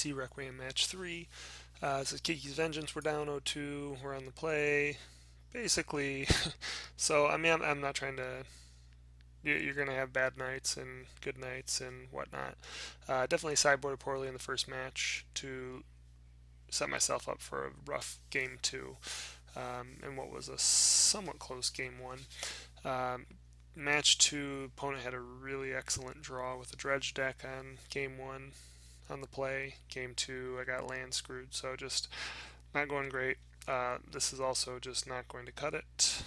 TT Requiem Match 3. This is Kiki's Vengeance. We're down 0-2. We're on the play. Basically, so I mean, I'm not trying to. You're going to have bad nights and good nights and whatnot. Definitely sideboarded poorly in the first match to set myself up for a rough game 2, and what was a somewhat close game 1. Um, Match 2, opponent had a really excellent draw with a dredge deck on game 1 on the play. Game 2, I got land screwed, so just not going great. This is also just not going to cut it.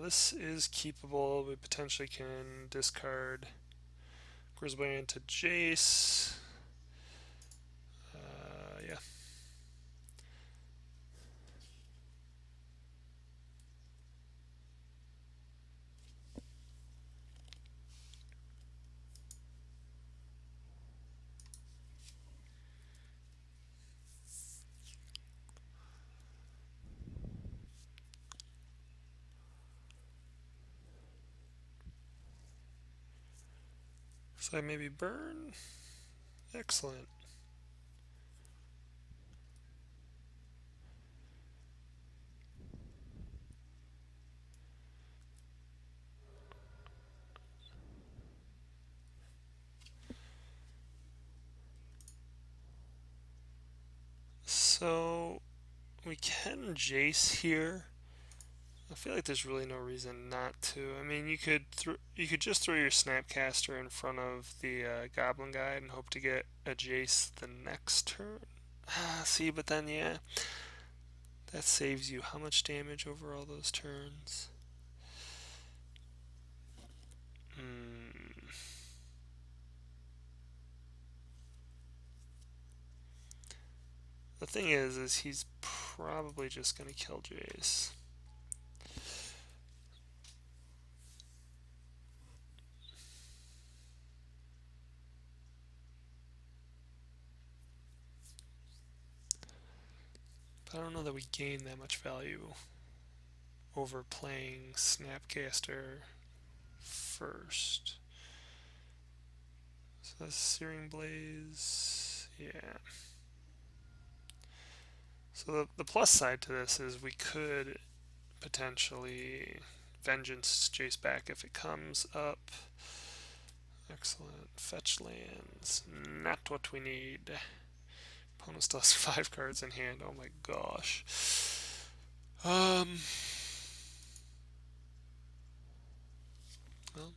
This is keepable. We potentially can discard Grizzly into Jace. Yeah. So I maybe burn. Excellent. So we can Jace here. I feel like there's really no reason not to. I mean, you could just throw your Snapcaster in front of the Goblin Guide and hope to get a Jace the next turn. See, but then yeah, that saves you how much damage over all those turns? Hmm. The thing is he's probably just gonna kill Jace. But I don't know that we gain that much value over playing Snapcaster first. So that's Searing Blaze. Yeah. So the plus side to this is we could potentially Vengeance Jace back if it comes up. Excellent. Fetch lands. Not what we need. Opponent still has 5 cards in hand. Oh my gosh. Um. Well,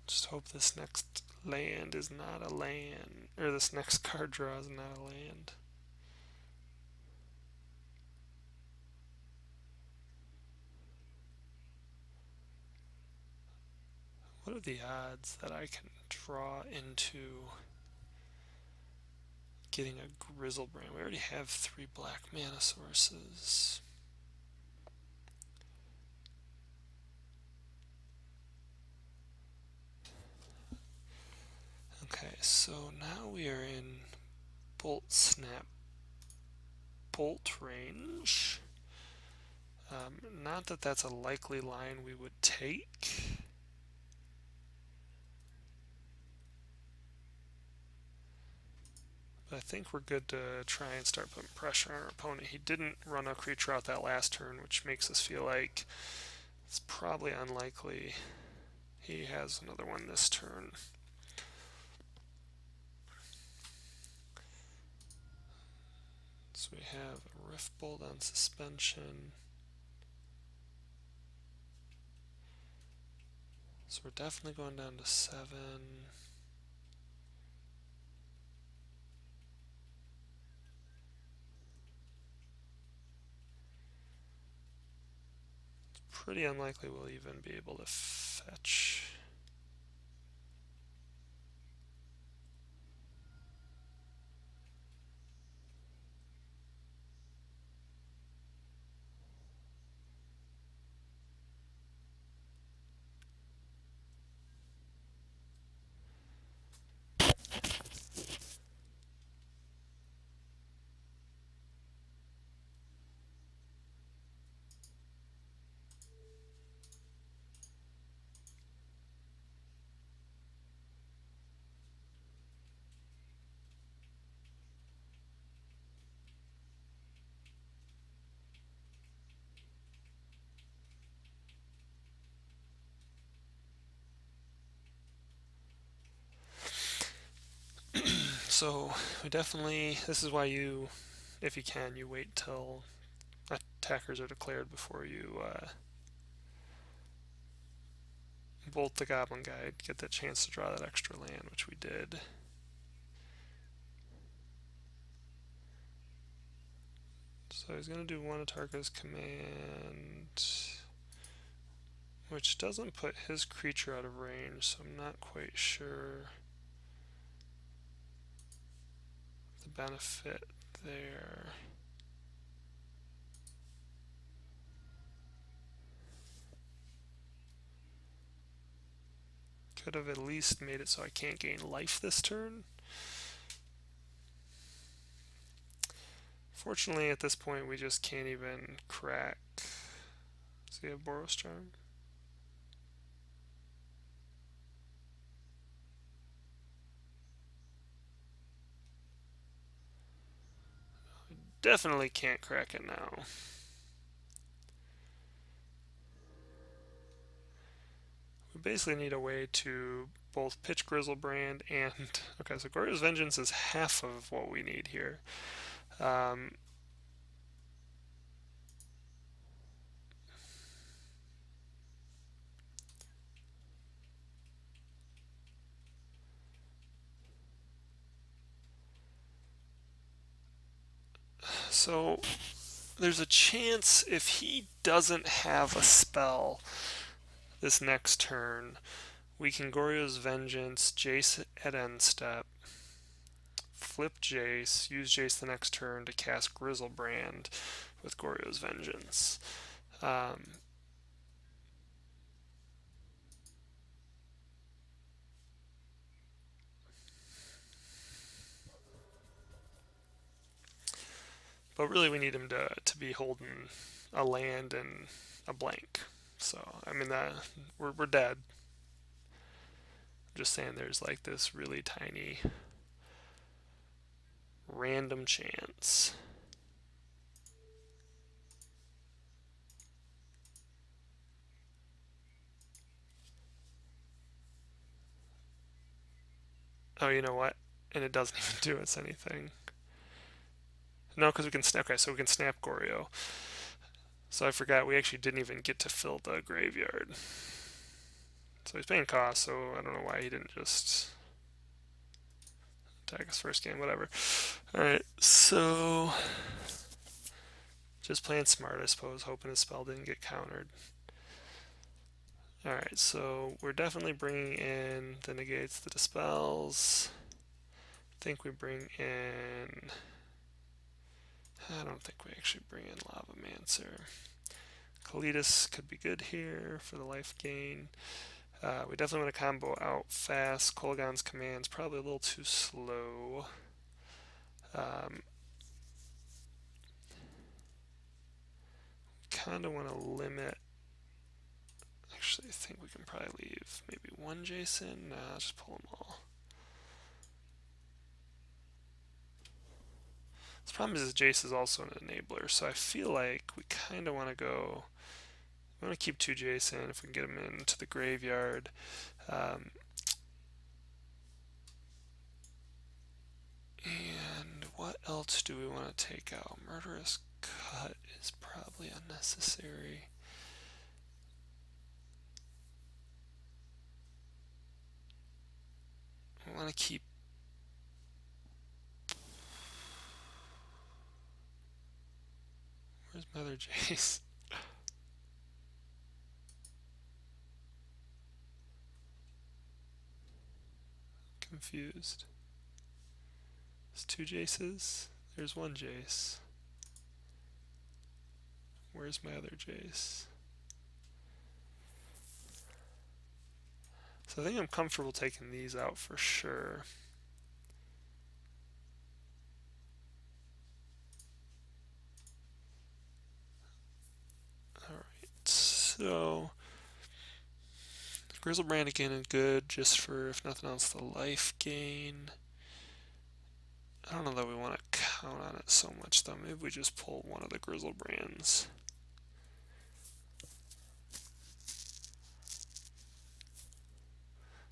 just hope this next land is not a land, or this next card draw is not a land. What are the odds that I can draw into getting a Grizzlebrand? We already have 3 black mana sources. Okay, so now we are in Bolt Snap Bolt range. Not that that's a likely line we would take. But I think we're good to try and start putting pressure on our opponent. He didn't run a creature out that last turn, which makes us feel like it's probably unlikely he has another one this turn. So we have a Rift Bolt on suspension. So we're definitely going down to 7. pretty unlikely we'll even be able to fetch. So we definitely, this is why you, if you can, you wait till attackers are declared before you bolt the Goblin Guide, get that chance to draw that extra land, which we did. So he's going to do one Atarka's command, which doesn't put his creature out of range, so I'm not quite sure the benefit there. Could have at least made it so I can't gain life this turn. Fortunately, at this point, we just can't even crack. Does he have Boros Charm? Definitely can't crack it now. We basically need a way to both pitch Grizzlebrand and... Okay, so Goryo's Vengeance is half of what we need here. So there's a chance if he doesn't have a spell this next turn, we can Goryo's Vengeance, Jace at end step, flip Jace, use Jace the next turn to cast Grizzlebrand with Goryo's Vengeance. But really we need him to be holding a land and a blank. So, I mean, we're dead. I'm just saying there's like this really tiny random chance. Oh, you know what? And it doesn't even do us anything. No, because we can snap. Okay, so we can snap Goryo. So I forgot we actually didn't even get to fill the graveyard. So he's paying cost, so I don't know why he didn't just attack his first game, whatever. Alright, so just playing smart, I suppose, hoping his spell didn't get countered. Alright, so we're definitely bringing in the negates, the dispels. I think we bring in... I don't think we actually bring in Lavamancer. Kalidas could be good here for the life gain. We definitely want to combo out fast. Kolaghan's command's probably a little too slow. Kind of want to limit. Actually, I think we can probably leave maybe one Jason. Nah, just pull them all. The problem is Jace is also an enabler, so I feel like we kind of want to go. We want to keep two Jason if we can get them into the graveyard. And what else do we want to take out? Murderous Cut is probably unnecessary. I want to keep... Where's Mother Jace? confused. There's two Jaces. There's one Jace. Where's my other Jace? So I think I'm comfortable taking these out for sure. Alright, so Grizzlebrand again is good just for, if nothing else, the life gain. I don't know that we want to count on it so much though. Maybe we just pull one of the Grizzlebrands.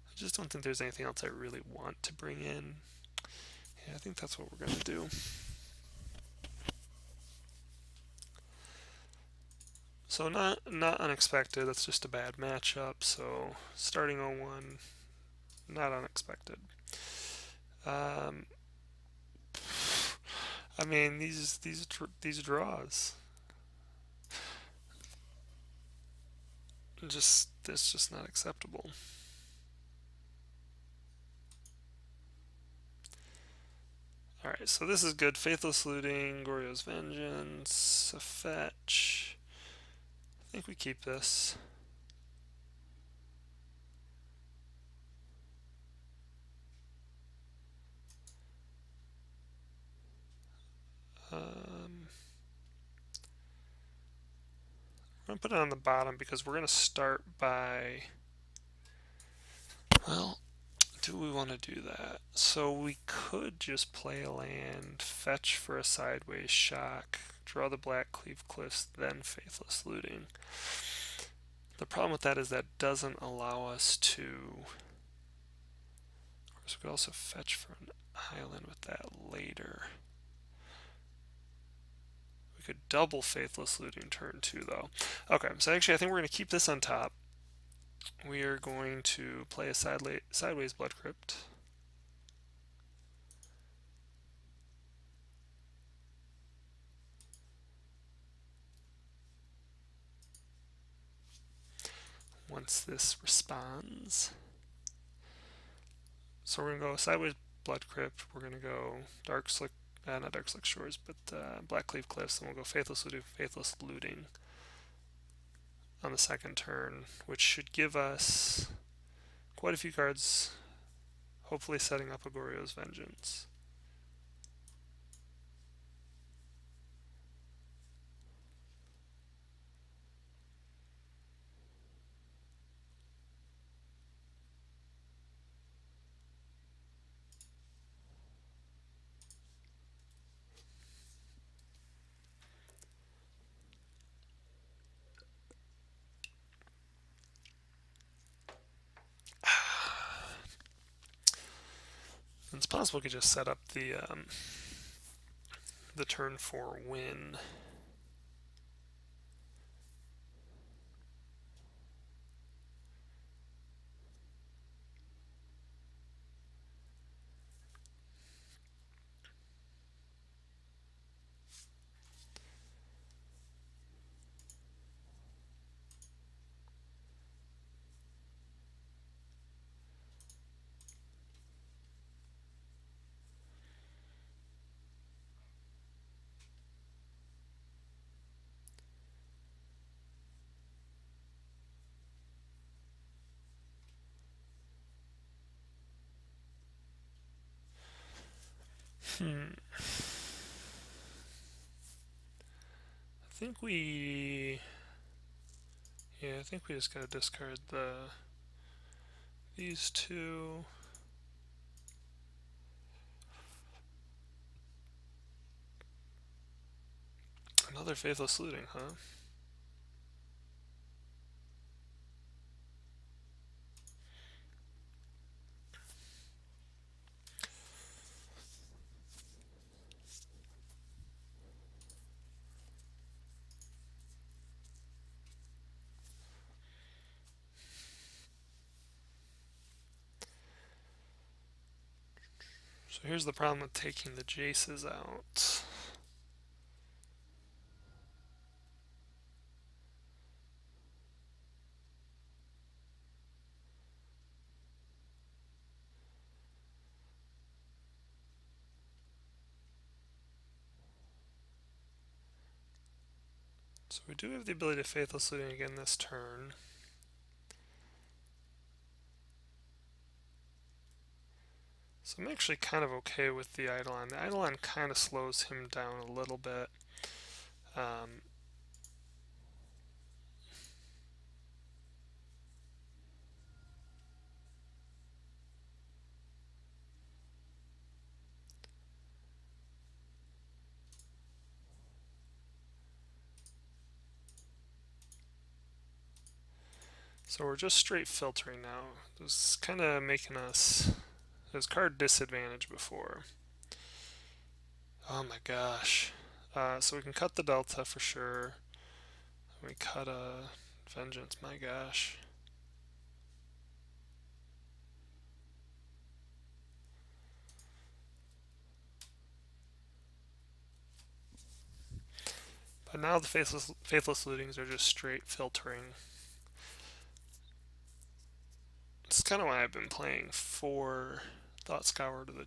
I just don't think there's anything else I really want to bring in. Yeah, I think that's what we're going to do. So not unexpected, that's just a bad matchup. So starting 0-1, not unexpected. I mean, these draws. It's just not acceptable. Alright, so this is good. Faithless Looting, Goryo's Vengeance, a fetch. I think we keep this. I'm going to put it on the bottom because we're going to start by... Well, do we want to do that? So we could just play a land, fetch for a sideways shock, draw the Black Cleave Cliffs, then Faithless Looting. The problem with that is that doesn't allow us to... Of course, we could also fetch for an island with that later. We could double Faithless Looting turn 2, though. Okay, so actually I think we're going to keep this on top. We are going to play a sideways Blood Crypt. Once this responds. So we're going to go sideways Blood Crypt. We're going to go not Dark Slick Shores, but Black Cleave Cliffs, and we'll go Faithless Looting on the second turn, which should give us quite a few cards, hopefully setting up a Goryo's Vengeance. It's possible we could just set up the turn 4 win. I think we just gotta discard these two. Another Faithless Looting, huh? So here's the problem with taking the Jaces out. So we do have the ability to Faithless Looting again this turn. So I'm actually kind of okay with the Eidolon. The Eidolon kind of slows him down a little bit. Um, so we're just straight filtering now. This is kind of making us... There's card disadvantage before. Oh my gosh. So we can cut the Delta for sure. We cut a Vengeance, my gosh. But now the faithless lootings are just straight filtering. It's kind of why I've been playing 4 Thought Scour to the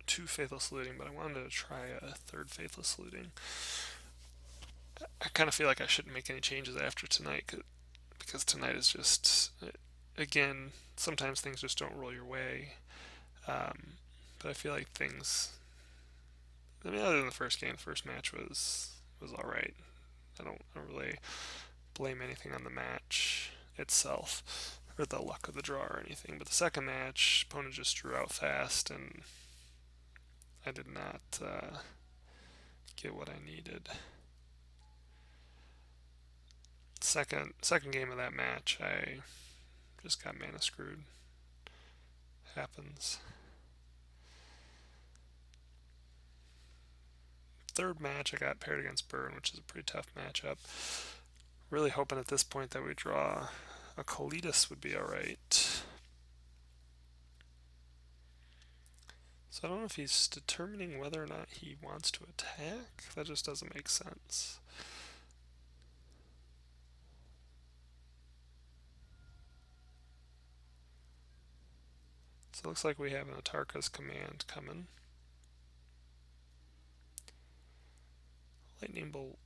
2 Faithless Looting, but I wanted to try a 3rd Faithless Looting. I kind of feel like I shouldn't make any changes after tonight, because tonight is just, again, sometimes things just don't roll your way. But I feel like things, I mean, other than the first game, the first match was all right. I don't really blame anything on the match itself or the luck of the draw or anything. But the second match, opponent just drew out fast, and I did not get what I needed. Second game of that match, I just got mana screwed. Happens. Third match, I got paired against Burn, which is a pretty tough matchup. Really hoping at this point that we draw a Kalitas would be alright. So I don't know if he's determining whether or not he wants to attack. That just doesn't make sense. So it looks like we have an Atarka's Command coming. Lightning Bolt.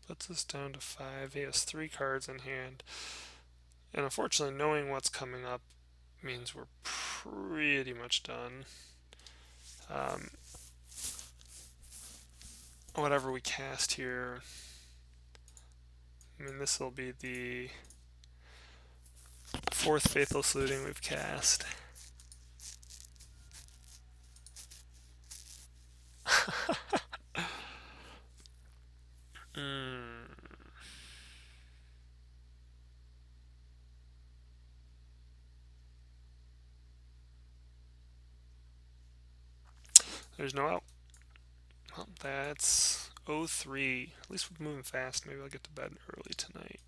Puts us down to 5. He has 3 cards in hand. And unfortunately, knowing what's coming up means we're pretty much done. Whatever we cast here, I mean, this will be the 4th Faithless Looting we've cast. There's no out. Well, that's 03. At least we're moving fast. Maybe I'll get to bed early tonight.